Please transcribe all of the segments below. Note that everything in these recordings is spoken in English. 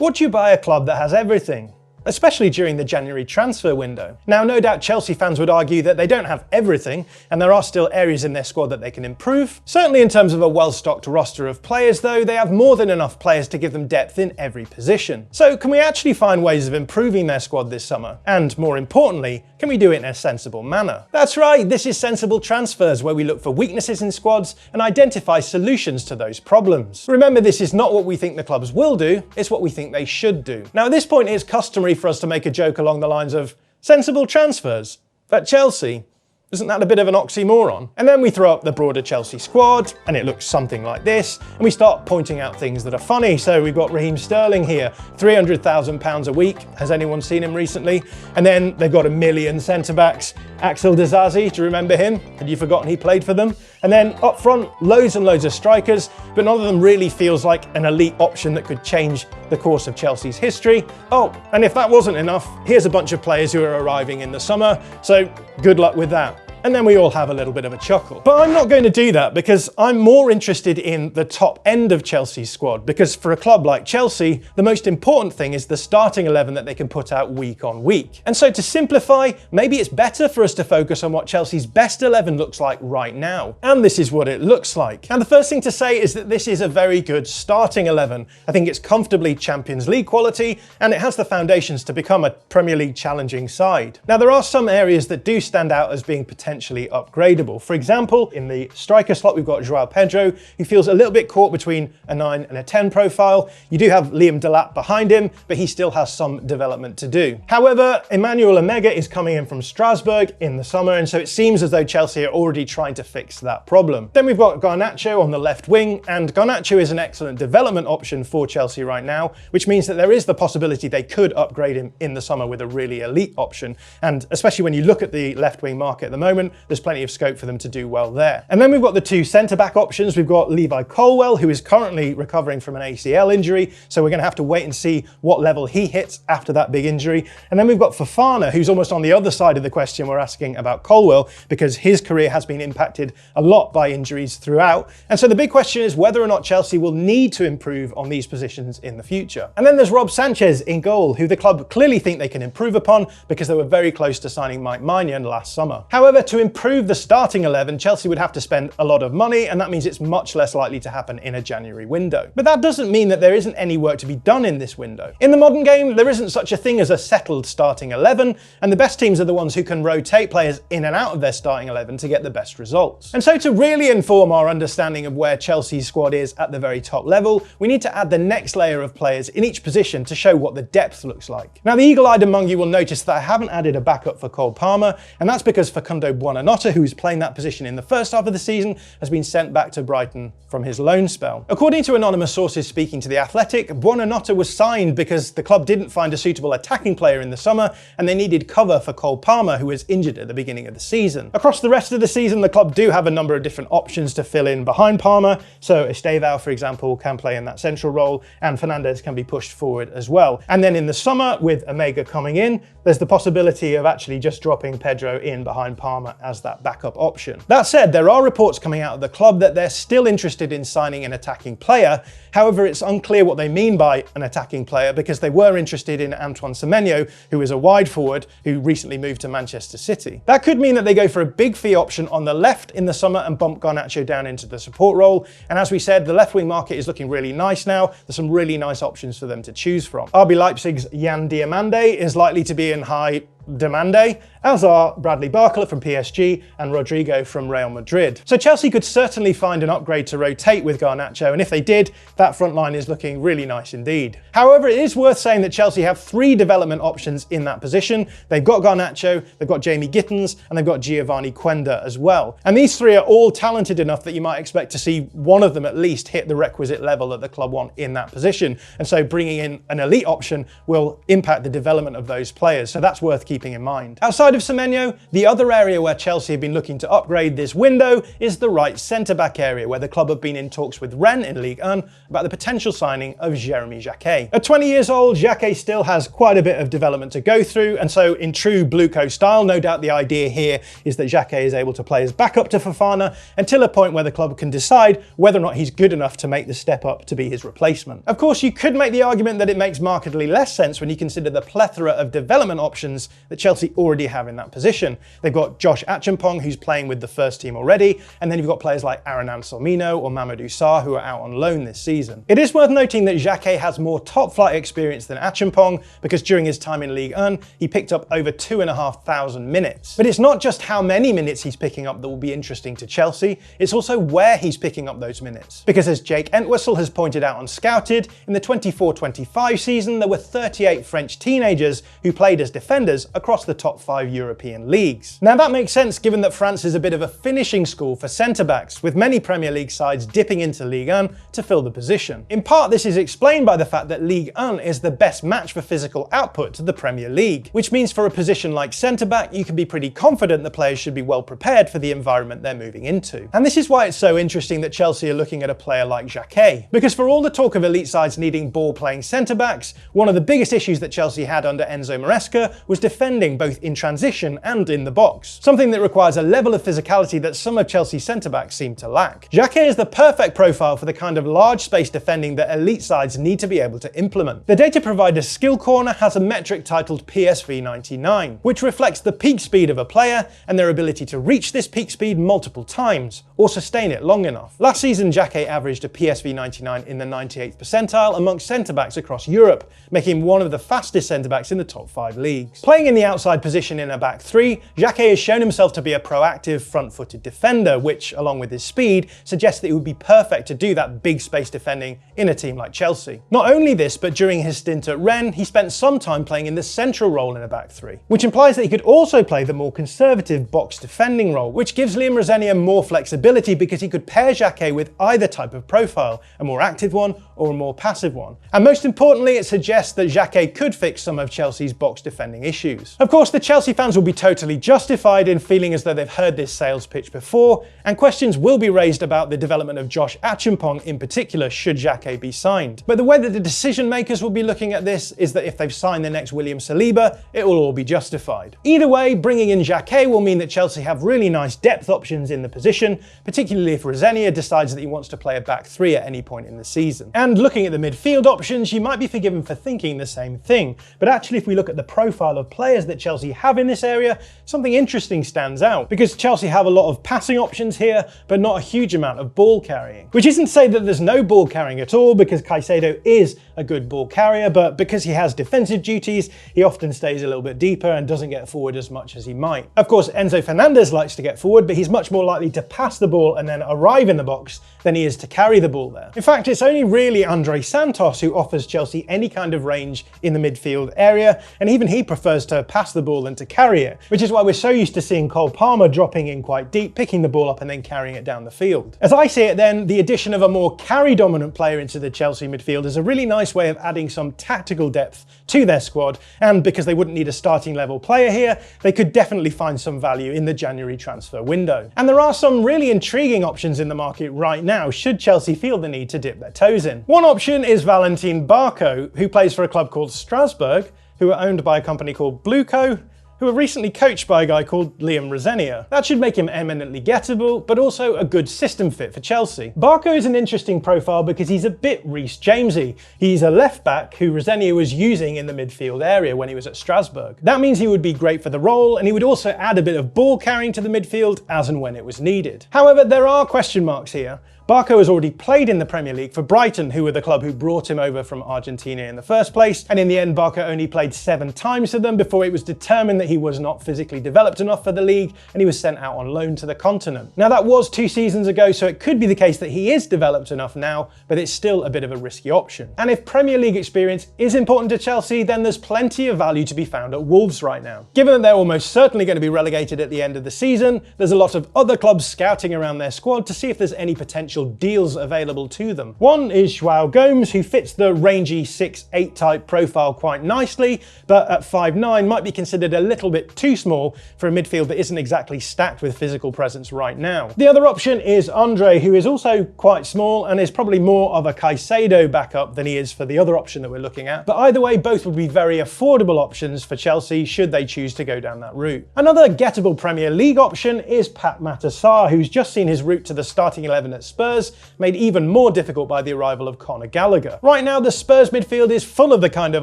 Would you buy a club that has everything? Especially during the January transfer window. Now, no doubt Chelsea fans would argue that they don't have everything, and there are still areas in their squad that they can improve. Certainly in terms of a well-stocked roster of players though, they have more than enough players to give them depth in every position. So can we actually find ways of improving their squad this summer? And more importantly, can we do it in a sensible manner? That's right, this is Sensible Transfers, where we look for weaknesses in squads and identify solutions to those problems. Remember, this is not what we think the clubs will do, it's what we think they should do. Now at this point it's customary for us to make a joke along the lines of sensible transfers at Chelsea. Isn't that a bit of an oxymoron? And then we throw up the broader Chelsea squad, and it looks something like this, and we start pointing out things that are funny. So we've got Raheem Sterling here, £300,000 a week. Has anyone seen him recently? And then they've got 1 million centre-backs. Axel Disasi, do you remember him? Had you forgotten he played for them? And then up front, loads and loads of strikers, but none of them really feels like an elite option that could change the course of Chelsea's history. Oh, and if that wasn't enough, here's a bunch of players who are arriving in the summer, so good luck with that. And then we all have a little bit of a chuckle. But I'm not going to do that because I'm more interested in the top end of Chelsea's squad, because for a club like Chelsea, the most important thing is the starting 11 that they can put out week on week. And so to simplify, maybe it's better for us to focus on what Chelsea's best 11 looks like right now. And this is what it looks like. And the first thing to say is that this is a very good starting 11. I think it's comfortably Champions League quality, and it has the foundations to become a Premier League challenging side. Now there are some areas that do stand out as being potentially upgradable. For example, in the striker slot, we've got João Pedro, who feels a little bit caught between a 9 and a 10 profile. You do have Liam Delap behind him, but he still has some development to do. However, Emmanuel Omega is coming in from Strasbourg in the summer, and so it seems as though Chelsea are already trying to fix that problem. Then we've got Garnacho on the left wing, and Garnacho is an excellent development option for Chelsea right now, which means that there is the possibility they could upgrade him in the summer with a really elite option. And especially when you look at the left wing market at the moment, there's plenty of scope for them to do well there. And then we've got the two centre-back options. We've got Levi Colwill, who is currently recovering from an ACL injury, so we're going to have to wait and see what level he hits after that big injury. And then we've got Fofana, who's almost on the other side of the question we're asking about Colwill, because his career has been impacted a lot by injuries throughout. And so the big question is whether or not Chelsea will need to improve on these positions in the future. And then there's Rob Sanchez in goal, who the club clearly think they can improve upon because they were very close to signing Mike Maignan last summer. However, to improve the starting 11, Chelsea would have to spend a lot of money, and that means it's much less likely to happen in a January window. But that doesn't mean that there isn't any work to be done in this window. In the modern game, there isn't such a thing as a settled starting 11, and the best teams are the ones who can rotate players in and out of their starting 11 to get the best results. And so to really inform our understanding of where Chelsea's squad is at the very top level, we need to add the next layer of players in each position to show what the depth looks like. Now, the eagle-eyed among you will notice that I haven't added a backup for Cole Palmer, and that's because Facundo Buonanotte, who was playing that position in the first half of the season, has been sent back to Brighton from his loan spell. According to anonymous sources speaking to The Athletic, Buonanotte was signed because the club didn't find a suitable attacking player in the summer, and they needed cover for Cole Palmer, who was injured at the beginning of the season. Across the rest of the season, the club do have a number of different options to fill in behind Palmer, so Estevao, for example, can play in that central role, and Fernandes can be pushed forward as well. And then in the summer, with Omega coming in, there's the possibility of actually just dropping Pedro in behind Palmer as that backup option. That said, there are reports coming out of the club that they're still interested in signing an attacking player. However, it's unclear what they mean by an attacking player, because they were interested in Antoine Semenyo, who is a wide forward who recently moved to Manchester City. That could mean that they go for a big fee option on the left in the summer and bump Garnacho down into the support role. And as we said, the left wing market is looking really nice now. There's some really nice options for them to choose from. RB Leipzig's Jan Diomande is likely to be in high demand, as are Bradley Barcola from PSG and Rodrigo from Real Madrid. So Chelsea could certainly find an upgrade to rotate with Garnacho, and if they did, that front line is looking really nice indeed. However, it is worth saying that Chelsea have 3 development options in that position. They've got Garnacho, they've got Jamie Gittens, and they've got Giovanni Quenda as well. And these 3 are all talented enough that you might expect to see one of them at least hit the requisite level that the club want in that position. And so bringing in an elite option will impact the development of those players. So that's worth keeping keeping in mind. Outside of Semenyo, the other area where Chelsea have been looking to upgrade this window is the right centre-back area, where the club have been in talks with Rennes in Ligue 1 about the potential signing of Jeremy Jacquet. At 20 years old, Jacquet still has quite a bit of development to go through, and so in true Bluecoat style, no doubt the idea here is that Jacquet is able to play as backup to Fofana until a point where the club can decide whether or not he's good enough to make the step up to be his replacement. Of course, you could make the argument that it makes markedly less sense when you consider the plethora of development options that Chelsea already have in that position. They've got Josh Acheampong, who's playing with the first team already, and then you've got players like Aaron Anselmino or Mamadou Sarr who are out on loan this season. It is worth noting that Jacquet has more top-flight experience than Acheampong, because during his time in Ligue 1, he picked up over 2,500 minutes. But it's not just how many minutes he's picking up that will be interesting to Chelsea, it's also where he's picking up those minutes. Because as Jake Entwistle has pointed out on Scouted, in the 24-25 season, there were 38 French teenagers who played as defenders across the top 5 European leagues. Now that makes sense given that France is a bit of a finishing school for centre-backs, with many Premier League sides dipping into Ligue 1 to fill the position. In part, this is explained by the fact that Ligue 1 is the best match for physical output to the Premier League, which means for a position like centre-back, you can be pretty confident the players should be well prepared for the environment they're moving into. And this is why it's so interesting that Chelsea are looking at a player like Jacquet, because for all the talk of elite sides needing ball-playing centre-backs, one of the biggest issues that Chelsea had under Enzo Maresca was defending both in transition and in the box, something that requires a level of physicality that some of Chelsea's centre-backs seem to lack. Jacquet is the perfect profile for the kind of large space defending that elite sides need to be able to implement. The data provider Skill Corner has a metric titled PSV99, which reflects the peak speed of a player and their ability to reach this peak speed multiple times, or sustain it long enough. Last season, Jacquet averaged a PSV99 in the 98th percentile amongst centre-backs across Europe, making him one of the fastest centre-backs in the top 5 leagues. Playing in the outside position in a back three, Jacquet has shown himself to be a proactive, front-footed defender, which, along with his speed, suggests that he would be perfect to do that big space defending in a team like Chelsea. Not only this, but during his stint at Rennes, he spent some time playing in the central role in a back three, which implies that he could also play the more conservative box defending role, which gives Liam Rosenior more flexibility because he could pair Jacquet with either type of profile, a more active one or a more passive one. And most importantly, it suggests that Jacquet could fix some of Chelsea's box defending issues. Of course, the Chelsea fans will be totally justified in feeling as though they've heard this sales pitch before, and questions will be raised about the development of Josh Acheampong in particular should Jacquet be signed. But the way that the decision makers will be looking at this is that if they've signed the next William Saliba, it will all be justified. Either way, bringing in Jacquet will mean that Chelsea have really nice depth options in the position, particularly if Rosenior decides that he wants to play a back three at any point in the season. And looking at the midfield options, you might be forgiven for thinking the same thing, but actually if we look at the profile of players that Chelsea have in this area, something interesting stands out, because Chelsea have a lot of passing options here, but not a huge amount of ball carrying. Which isn't to say that there's no ball carrying at all, because Caicedo is a good ball carrier, but because he has defensive duties, he often stays a little bit deeper and doesn't get forward as much as he might. Of course, Enzo Fernandez likes to get forward, but he's much more likely to pass the ball and then arrive in the box than he is to carry the ball there. In fact, it's only really Andre Santos who offers Chelsea any kind of range in the midfield area, and even he prefers to pass the ball than to carry it, which is why we're so used to seeing Cole Palmer dropping in quite deep, picking the ball up and then carrying it down the field. As I see it then, the addition of a more carry-dominant player into the Chelsea midfield is a really nice way of adding some tactical depth to their squad, and because they wouldn't need a starting level player here, they could definitely find some value in the January transfer window. And there are some really intriguing options in the market right now, should Chelsea feel the need to dip their toes in. One option is Valentin Barco, who plays for a club called Strasbourg, who are owned by a company called Blueco, who were recently coached by a guy called Liam Rosenior. That should make him eminently gettable, but also a good system fit for Chelsea. Barco is an interesting profile because he's a bit Reece Jamesy. He's a left back who Rosenior was using in the midfield area when he was at Strasbourg. That means he would be great for the role, and he would also add a bit of ball carrying to the midfield as and when it was needed. However, there are question marks here. Barco has already played in the Premier League for Brighton, who were the club who brought him over from Argentina in the first place, and in the end Barco only played 7 times for them before it was determined that he was not physically developed enough for the league, and he was sent out on loan to the continent. Now that was 2 seasons ago, so it could be the case that he is developed enough now, but it's still a bit of a risky option. And if Premier League experience is important to Chelsea, then there's plenty of value to be found at Wolves right now. Given that they're almost certainly going to be relegated at the end of the season, there's a lot of other clubs scouting around their squad to see if there's any potential potential deals available to them. One is Joao Gomes, who fits the rangy 6'8" type profile quite nicely, but at 5'9" might be considered a little bit too small for a midfield that isn't exactly stacked with physical presence right now. The other option is Andre, who is also quite small and is probably more of a Caicedo backup than he is for the other option that we're looking at. But either way, both would be very affordable options for Chelsea should they choose to go down that route. Another gettable Premier League option is Pat Matar, who's just seen his route to the starting 11 at Spurs made even more difficult by the arrival of Conor Gallagher. Right now, the Spurs midfield is full of the kind of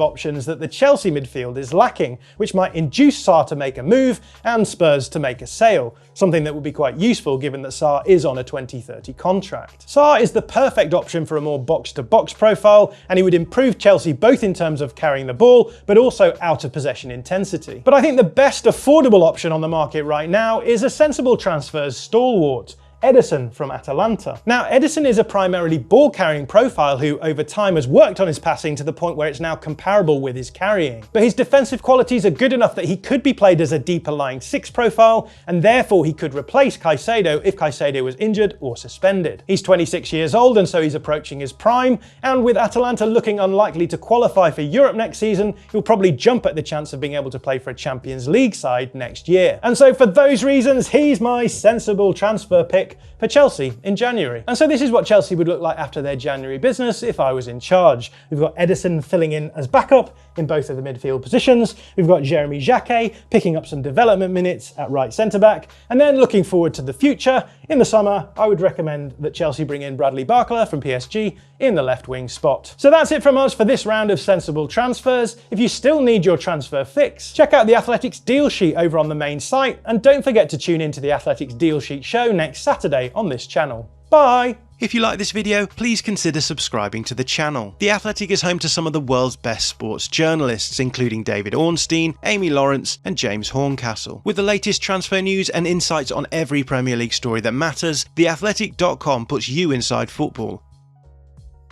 options that the Chelsea midfield is lacking, which might induce Sarr to make a move and Spurs to make a sale, something that would be quite useful given that Sarr is on a 2030 contract. Sarr is the perfect option for a more box-to-box profile, and he would improve Chelsea both in terms of carrying the ball, but also out of possession intensity. But I think the best affordable option on the market right now is a sensible transfers stalwart, Ederson from Atalanta. Now, Ederson is a primarily ball-carrying profile who, over time, has worked on his passing to the point where it's now comparable with his carrying. But his defensive qualities are good enough that he could be played as a deeper-lying 6 profile, and therefore he could replace Caicedo if Caicedo was injured or suspended. He's 26 years old, and so he's approaching his prime, and with Atalanta looking unlikely to qualify for Europe next season, he'll probably jump at the chance of being able to play for a Champions League side next year. And so for those reasons, he's my sensible transfer pick for Chelsea in January. And so this is what Chelsea would look like after their January business if I was in charge. We've got Ederson filling in as backup in both of the midfield positions. We've got Jeremy Jacquet picking up some development minutes at right centre-back. And then looking forward to the future, in the summer, I would recommend that Chelsea bring in Bradley Barcola from PSG in the left wing spot. So that's it from us for this round of sensible transfers. If you still need your transfer fix, check out the Athletics deal sheet over on the main site, and don't forget to tune into the Athletics deal sheet show next Saturday on this channel. Bye! If you like this video, please consider subscribing to the channel. The Athletic is home to some of the world's best sports journalists, including David Ornstein, Amy Lawrence, and James Horncastle. With the latest transfer news and insights on every Premier League story that matters, theathletic.com puts you inside football